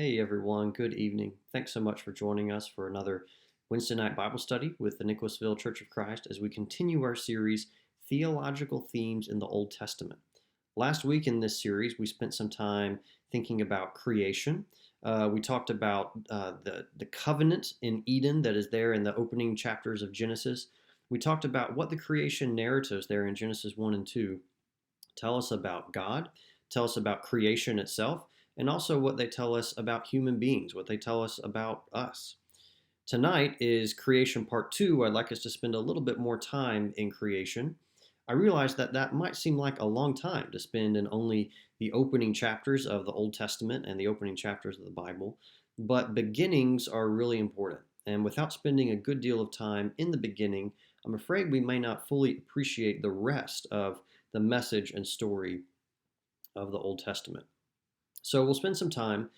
Hey everyone, good evening. Thanks so much for joining us for another Wednesday night Bible study with the Nicholasville Church of Christ as we continue our series, Theological Themes in the Old Testament. Last week in this series, we spent some time thinking about creation. We talked about the covenant in Eden that is there in the opening chapters of Genesis. We talked about what the creation narratives there in Genesis 1 and 2 tell us about God, tell us about creation itself, and also what they tell us about human beings, what they tell us about us. Tonight is creation part two. I'd like us to spend a little bit more time in creation. I realize that that might seem like a long time to spend in only the opening chapters of the Old Testament and the opening chapters of the Bible, but beginnings are really important. And without spending a good deal of time in the beginning, I'm afraid we may not fully appreciate the rest of the message and story of the Old Testament. So we'll spend some time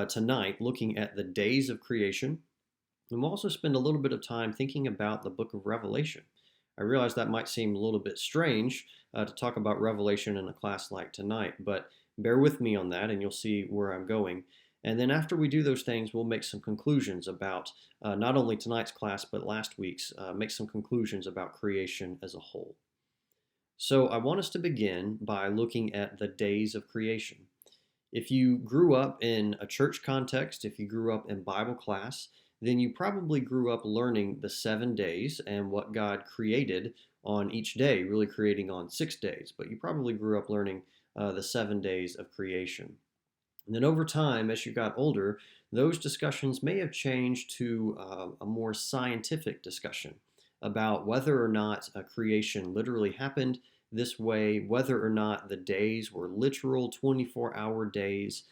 tonight looking at the days of creation, and we'll also spend a little bit of time thinking about the book of Revelation. I realize that might seem a little bit strange to talk about Revelation in a class like tonight, but bear with me on that and you'll see where I'm going. And then after we do those things, we'll make some conclusions about not only tonight's class, but last week's, make some conclusions about creation as a whole. So I want us to begin by looking at the days of creation. If you grew up in a church context, if you grew up in Bible class, then you probably grew up learning the 7 days and what God created on each day, really creating on 6 days. But you probably grew up learning the 7 days of creation. And then over time, as you got older, those discussions may have changed to a more scientific discussion about whether or not creation literally happened this way, whether or not the days were literal 24-hour days.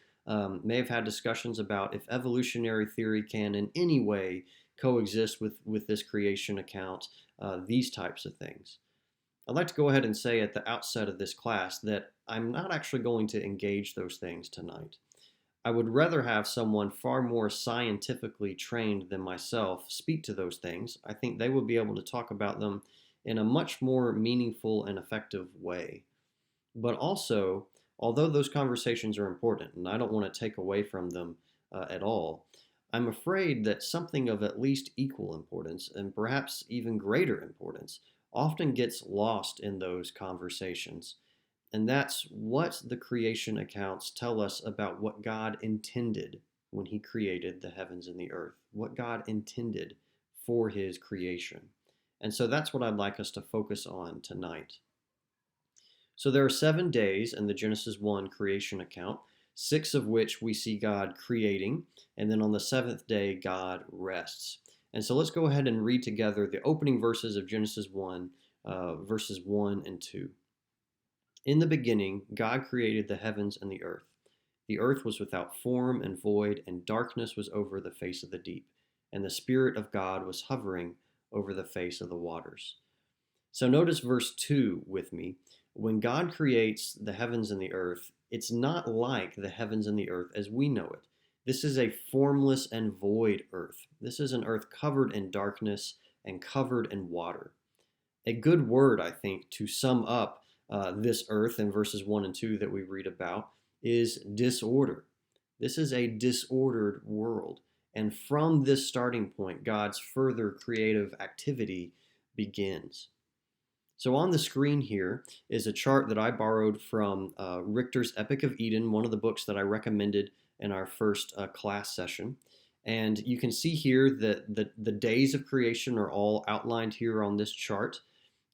May have had discussions about if evolutionary theory can in any way coexist with this creation account, these types of things. I'd like to go ahead and say at the outset of this class that I'm not actually going to engage those things tonight. I would rather have someone far more scientifically trained than myself speak to those things. I think they would be able to talk about them in a much more meaningful and effective way. But also, although those conversations are important, and I don't want to take away from them at all, I'm afraid that something of at least equal importance, and perhaps even greater importance, often gets lost in those conversations. And that's what the creation accounts tell us about what God intended when He created the heavens and the earth, what God intended for His creation. And so that's what I'd like us to focus on tonight. So there are 7 days in the Genesis 1 creation account, 6 of which we see God creating, and then on the seventh day, God rests. And so let's go ahead and read together the opening verses of Genesis 1, verses 1 and 2. In the beginning, God created the heavens and the earth. The earth was without form and void, and darkness was over the face of the deep, and the Spirit of God was hovering over the face of the waters. So notice verse 2 with me. When God creates the heavens and the earth, it's not like the heavens and the earth as we know it. This is a formless and void earth. This is an earth covered in darkness and covered in water. A good word, I think, to sum up this earth in verses 1 and 2 that we read about is disorder. This is a disordered world. And from this starting point, God's further creative activity begins. So on the screen here is a chart that I borrowed from Richter's Epic of Eden, one of the books that I recommended in our first class session. And you can see here that the days of creation are all outlined here on this chart.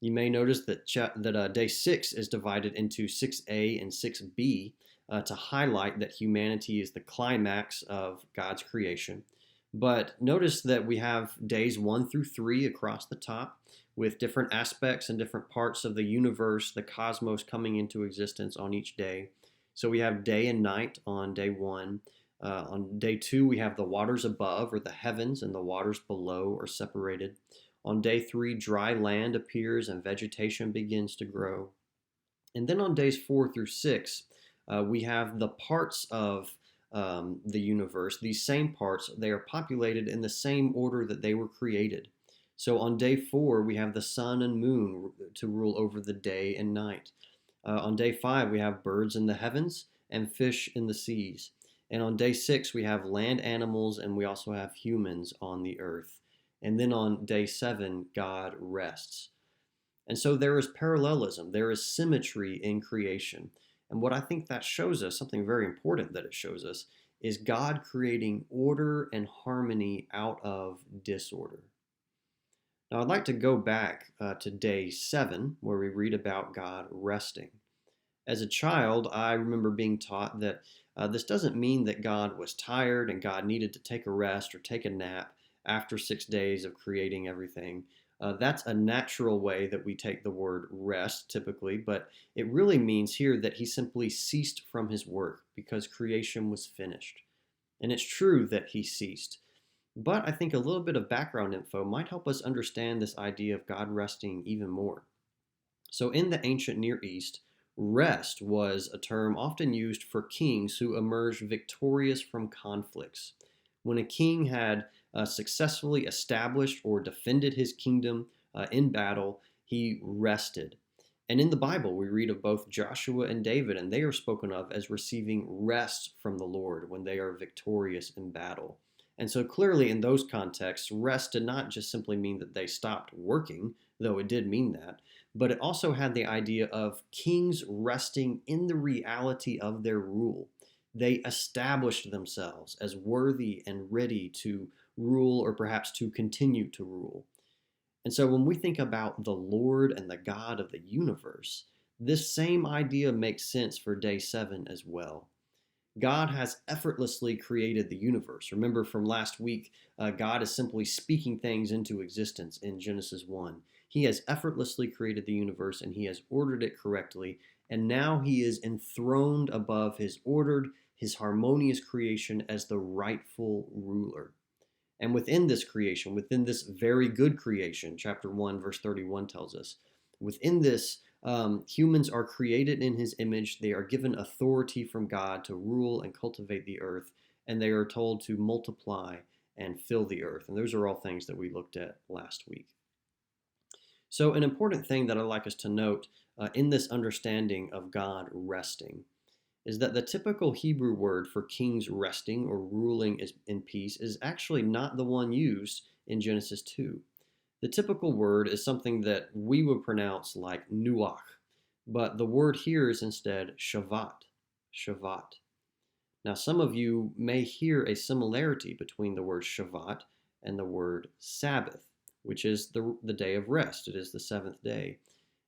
You may notice that day 6 is divided into 6a and 6b to highlight that humanity is the climax of God's creation. But notice that we have days 1 through 3 across the top with different aspects and different parts of the universe, the cosmos coming into existence on each day. So we have day and night on day 1. On day 2, we have the waters above, or the heavens, and the waters below are separated. On day 3, dry land appears and vegetation begins to grow. And then on days 4 through 6, we have the parts of the universe. These same parts, they are populated in the same order that they were created. So on day 4, we have the sun and moon to rule over the day and night. On day 5, we have birds in the heavens and fish in the seas. And on day 6, we have land animals and we also have humans on the earth. And then on day 7, God rests. And so there is parallelism, there is symmetry in creation. And what I think that shows us, something very important that it shows us, is God creating order and harmony out of disorder. Now, I'd like to go back to day 7, where we read about God resting. As a child, I remember being taught that this doesn't mean that God was tired and God needed to take a rest or take a nap after 6 days of creating everything. That's a natural way that we take the word rest typically, but it really means here that he simply ceased from his work because creation was finished. And it's true that he ceased. But I think a little bit of background info might help us understand this idea of God resting even more. So, in the ancient Near East, rest was a term often used for kings who emerged victorious from conflicts. When a king had successfully established or defended his kingdom in battle, he rested. And in the Bible, we read of both Joshua and David, and they are spoken of as receiving rest from the Lord when they are victorious in battle. And so clearly, in those contexts, rest did not just simply mean that they stopped working, though it did mean that, but it also had the idea of kings resting in the reality of their rule. They established themselves as worthy and ready to rule or perhaps to continue to rule. And so when we think about the Lord and the God of the universe, this same idea makes sense for day 7 as well. God has effortlessly created the universe. Remember from last week, God is simply speaking things into existence in Genesis 1. He has effortlessly created the universe and he has ordered it correctly. And now he is enthroned above his ordered, his harmonious creation as the rightful ruler. And within this creation, within this very good creation, chapter 1, verse 31 tells us, within this, humans are created in his image. They are given authority from God to rule and cultivate the earth, and they are told to multiply and fill the earth. And those are all things that we looked at last week. So, an important thing that I'd like us to note in this understanding of God resting is that the typical Hebrew word for kings resting or ruling in peace is actually not the one used in Genesis 2. The typical word is something that we would pronounce like nuach, but the word here is instead shavat. Shavat. Now, some of you may hear a similarity between the word shavat and the word Sabbath, which is the day of rest. It is the seventh day.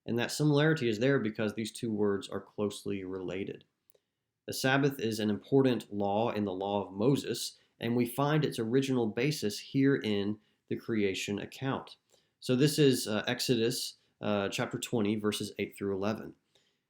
And that similarity is there because these two words are closely related. The Sabbath is an important law in the law of Moses, and we find its original basis here in the creation account. So this is Exodus chapter 20, verses 8 through 11. It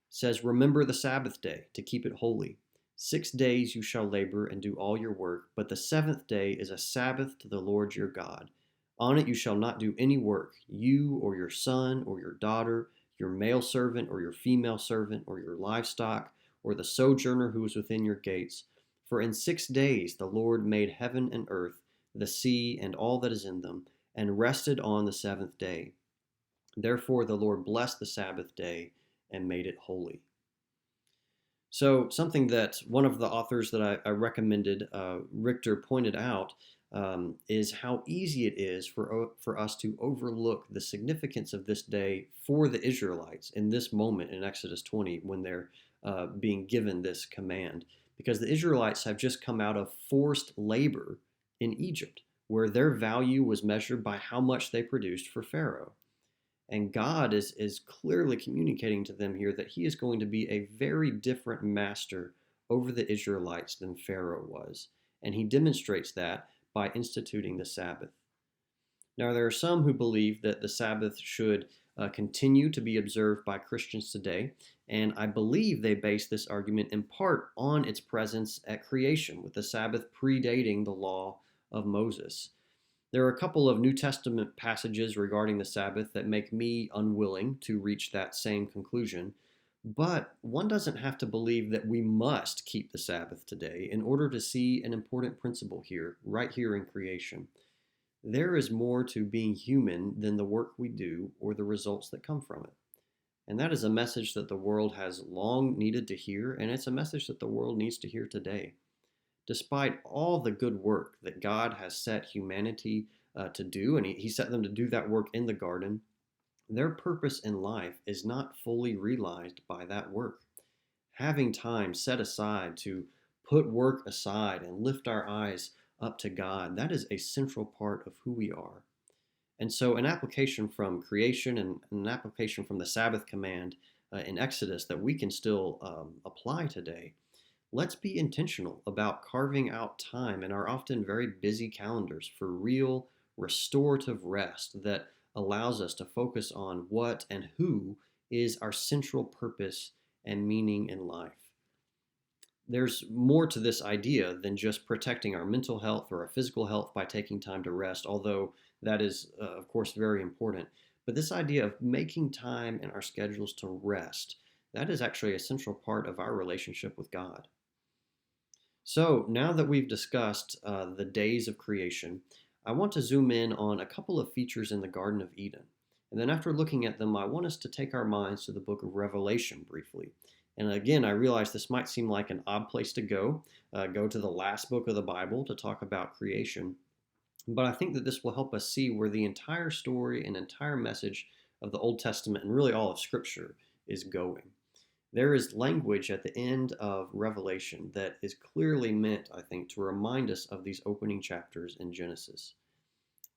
says, "Remember the Sabbath day to keep it holy. 6 days you shall labor and do all your work, but the seventh day is a Sabbath to the Lord your God. On it you shall not do any work, you or your son or your daughter, your male servant or your female servant, or your livestock, or the sojourner who is within your gates. For in 6 days the Lord made heaven and earth, the sea, and all that is in them, and rested on the seventh day. Therefore the Lord blessed the Sabbath day and made it holy." So, something that one of the authors that I recommended, Richter, pointed out is how easy it is for us to overlook the significance of this day for the Israelites in this moment in Exodus 20 when they're being given this command. Because the Israelites have just come out of forced labor in Egypt, where their value was measured by how much they produced for Pharaoh. And God is clearly communicating to them here that he is going to be a very different master over the Israelites than Pharaoh was. And he demonstrates that by instituting the Sabbath. Now, there are some who believe that the Sabbath should continue to be observed by Christians today, and I believe they base this argument in part on its presence at creation, with the Sabbath predating the law of Moses. There are a couple of New Testament passages regarding the Sabbath that make me unwilling to reach that same conclusion, but one doesn't have to believe that we must keep the Sabbath today in order to see an important principle here, right here in creation. There is more to being human than the work we do or the results that come from it. And that is a message that the world has long needed to hear, and it's a message that the world needs to hear today. Despite all the good work that God has set humanity to do, and he set them to do that work in the garden, their purpose in life is not fully realized by that work. Having time set aside to put work aside and lift our eyes up to God, that is a central part of who we are. And so, an application from creation and an application from the Sabbath command in Exodus that we can still apply today. Let's be intentional about carving out time in our often very busy calendars for real restorative rest that allows us to focus on what and who is our central purpose and meaning in life. There's more to this idea than just protecting our mental health or our physical health by taking time to rest, although that is, of course, very important. But this idea of making time in our schedules to rest, that is actually a central part of our relationship with God. So now that we've discussed the days of creation, I want to zoom in on a couple of features in the Garden of Eden. And then after looking at them, I want us to take our minds to the book of Revelation briefly. And again, I realize this might seem like an odd place to go to the last book of the Bible to talk about creation. But I think that this will help us see where the entire story and entire message of the Old Testament and really all of Scripture is going. There is language at the end of Revelation that is clearly meant, I think, to remind us of these opening chapters in Genesis.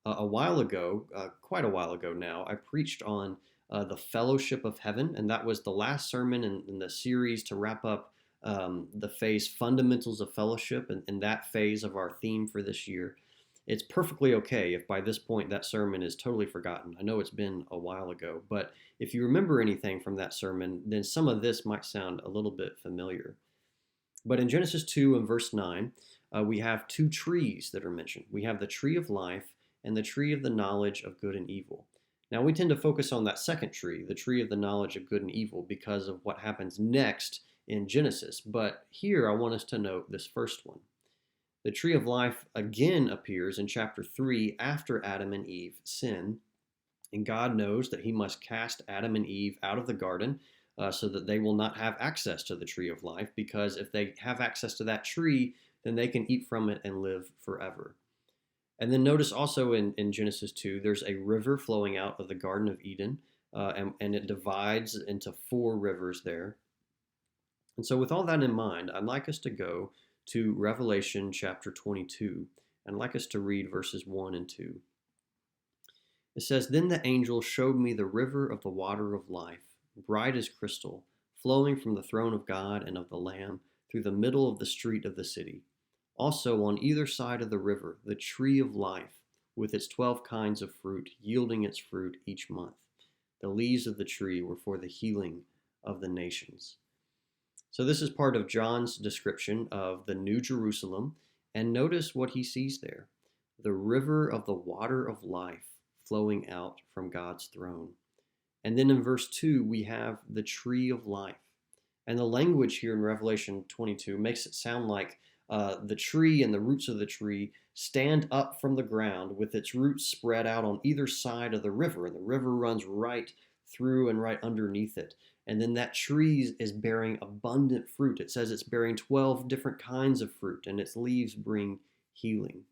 A while ago, quite a while ago now, I preached on the fellowship of heaven, and that was the last sermon in the series to wrap up the phase Fundamentals of Fellowship, and that phase of our theme for this year. It's perfectly okay if by this point that sermon is totally forgotten. I know it's been a while ago, but if you remember anything from that sermon, then some of this might sound a little bit familiar. But in Genesis 2 and verse 9, we have two trees that are mentioned. We have the tree of life and the tree of the knowledge of good and evil. Now, we tend to focus on that second tree, the tree of the knowledge of good and evil, because of what happens next in Genesis. But here I want us to note this first one. The tree of life again appears in chapter 3 after Adam and Eve sin. And God knows that he must cast Adam and Eve out of the garden so that they will not have access to the tree of life, because if they have access to that tree, then they can eat from it and live forever. And then notice also in Genesis 2, there's a river flowing out of the Garden of Eden, and it divides into 4 rivers there. And so with all that in mind, I'd like us to go to Revelation chapter 22, and I'd like us to read verses 1 and 2. It says, "Then the angel showed me the river of the water of life, bright as crystal, flowing from the throne of God and of the Lamb through the middle of the street of the city. Also on either side of the river, the tree of life, with its 12 kinds of fruit, yielding its fruit each month. The leaves of the tree were for the healing of the nations." So this is part of John's description of the New Jerusalem, and notice what he sees there. The river of the water of life flowing out from God's throne. And then in verse 2, we have the tree of life. And the language here in Revelation 22 makes it sound like the tree and the roots of the tree stand up from the ground with its roots spread out on either side of the river. And the river runs right through and right underneath it. And then that tree is bearing abundant fruit. It says it's bearing 12 different kinds of fruit, and its leaves bring healing.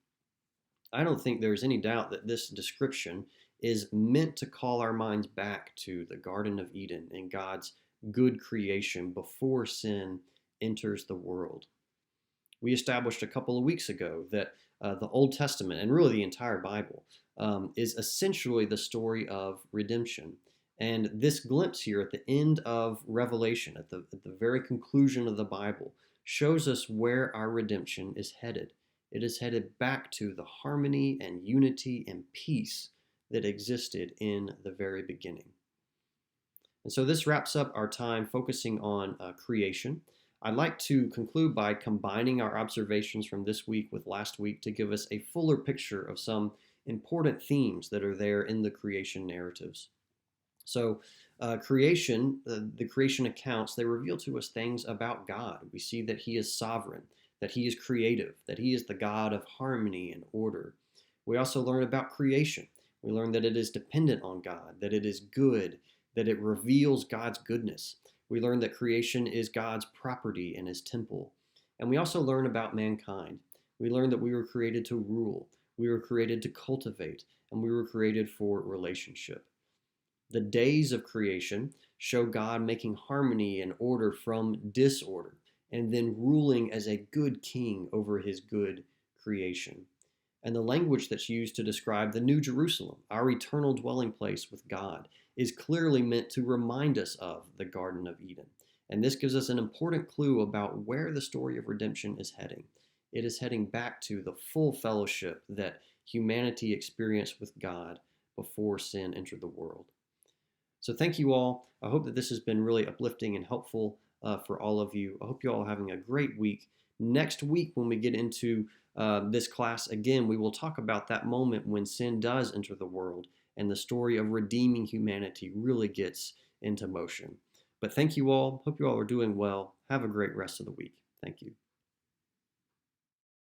I don't think there's any doubt that this description is meant to call our minds back to the Garden of Eden and God's good creation before sin enters the world. We established a couple of weeks ago that the Old Testament, and really the entire Bible, is essentially the story of redemption. And this glimpse here at the end of Revelation, at the very conclusion of the Bible, shows us where our redemption is headed. It is headed back to the harmony and unity and peace that existed in the very beginning. And so this wraps up our time focusing on creation. I'd like to conclude by combining our observations from this week with last week to give us a fuller picture of some important themes that are there in the creation narratives. So creation, the creation accounts, they reveal to us things about God. We see that he is sovereign, that he is creative, that he is the God of harmony and order. We also learn about creation. We learn that it is dependent on God, that it is good, that it reveals God's goodness. We learn that creation is God's property and his temple. And we also learn about mankind. We learn that we were created to rule, we were created to cultivate, and we were created for relationship. The days of creation show God making harmony and order from disorder, and then ruling as a good king over his good creation. And the language that's used to describe the New Jerusalem, our eternal dwelling place with God, is clearly meant to remind us of the Garden of Eden. And this gives us an important clue about where the story of redemption is heading. It is heading back to the full fellowship that humanity experienced with God before sin entered the world. So thank you all. I hope that this has been really uplifting and helpful for all of you. I hope you all are having a great week. Next week, when we get into this class again, we will talk about that moment when sin does enter the world and the story of redeeming humanity really gets into motion. But thank you all. Hope you all are doing well. Have a great rest of the week. Thank you.